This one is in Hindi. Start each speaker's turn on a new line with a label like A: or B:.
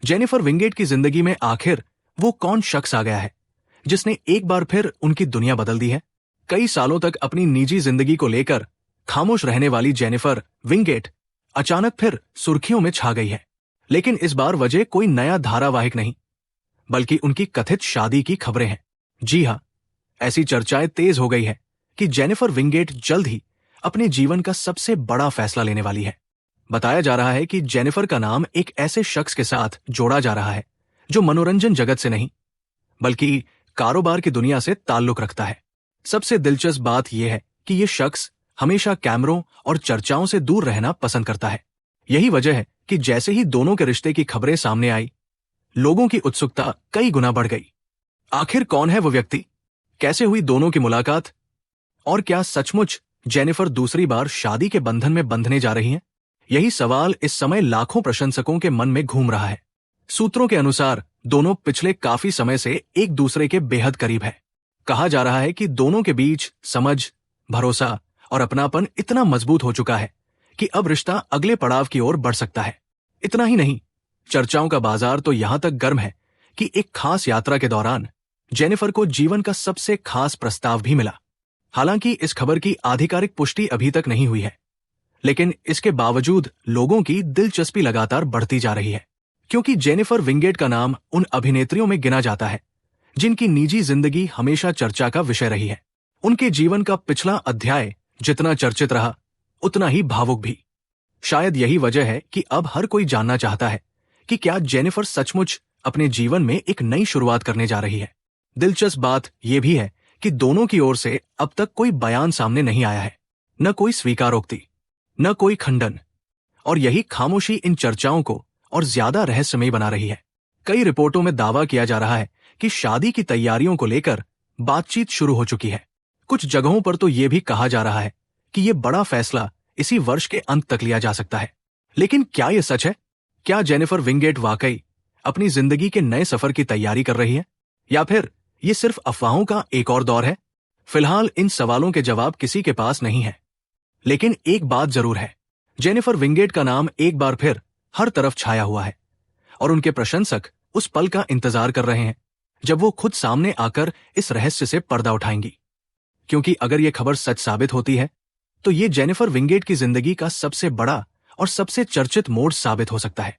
A: जेनिफर विंगेट की जिंदगी में आखिर वो कौन शख्स आ गया है जिसने एक बार फिर उनकी दुनिया बदल दी है? कई सालों तक अपनी निजी जिंदगी को लेकर खामोश रहने वाली जेनिफर विंगेट अचानक फिर सुर्खियों में छा गई है। लेकिन इस बार वजह कोई नया धारावाहिक नहीं, बल्कि उनकी कथित शादी की खबरें हैं। जी हां, ऐसी चर्चाएं तेज हो गई है कि जेनिफर विंगेट जल्द ही अपने जीवन का सबसे बड़ा फैसला लेने वाली है। बताया जा रहा है कि जेनिफर का नाम एक ऐसे शख्स के साथ जोड़ा जा रहा है जो मनोरंजन जगत से नहीं, बल्कि कारोबार की दुनिया से ताल्लुक रखता है। सबसे दिलचस्प बात यह है कि यह शख्स हमेशा कैमरों और चर्चाओं से दूर रहना पसंद करता है। यही वजह है कि जैसे ही दोनों के रिश्ते की खबरें सामने आई, लोगों की उत्सुकता कई गुना बढ़ गई। आखिर कौन है वो व्यक्ति? कैसे हुई दोनों की मुलाकात? और क्या सचमुच जेनिफर दूसरी बार शादी के बंधन में बंधने जा रही हैं? यही सवाल इस समय लाखों प्रशंसकों के मन में घूम रहा है। सूत्रों के अनुसार दोनों पिछले काफी समय से एक दूसरे के बेहद करीब है। कहा जा रहा है कि दोनों के बीच समझ, भरोसा और अपनापन इतना मजबूत हो चुका है कि अब रिश्ता अगले पड़ाव की ओर बढ़ सकता है। इतना ही नहीं, चर्चाओं का बाजार तो यहां तक गर्म है कि एक खास यात्रा के दौरान जेनिफर को जीवन का सबसे खास प्रस्ताव भी मिला। हालांकि इस खबर की आधिकारिक पुष्टि अभी तक नहीं हुई है, लेकिन इसके बावजूद लोगों की दिलचस्पी लगातार बढ़ती जा रही है, क्योंकि जेनिफर विंगेट का नाम उन अभिनेत्रियों में गिना जाता है जिनकी निजी जिंदगी हमेशा चर्चा का विषय रही है। उनके जीवन का पिछला अध्याय जितना चर्चित रहा, उतना ही भावुक भी। शायद यही वजह है कि अब हर कोई जानना चाहता है कि क्या जेनिफर सचमुच अपने जीवन में एक नई शुरुआत करने जा रही है। दिलचस्प बात यह भी है कि दोनों की ओर से अब तक कोई बयान सामने नहीं आया है, न कोई स्वीकारोक्ति, न कोई खंडन, और यही खामोशी इन चर्चाओं को और ज्यादा रहस्यमयी बना रही है। कई रिपोर्टों में दावा किया जा रहा है कि शादी की तैयारियों को लेकर बातचीत शुरू हो चुकी है। कुछ जगहों पर तो यह भी कहा जा रहा है कि यह बड़ा फैसला इसी वर्ष के अंत तक लिया जा सकता है। लेकिन क्या यह सच है? क्या जेनिफर विंगेट वाकई अपनी जिंदगी के नए सफर की तैयारी कर रही है, या फिर यह सिर्फ अफवाहों का एक और दौर है? फिलहाल इन सवालों के जवाब किसी के पास नहीं है, लेकिन एक बात जरूर है, जेनिफर विंगेट का नाम एक बार फिर हर तरफ छाया हुआ है और उनके प्रशंसक उस पल का इंतजार कर रहे हैं जब वो खुद सामने आकर इस रहस्य से पर्दा उठाएंगी। क्योंकि अगर ये खबर सच साबित होती है तो ये जेनिफर विंगेट की जिंदगी का सबसे बड़ा और सबसे चर्चित मोड़ साबित हो सकता है।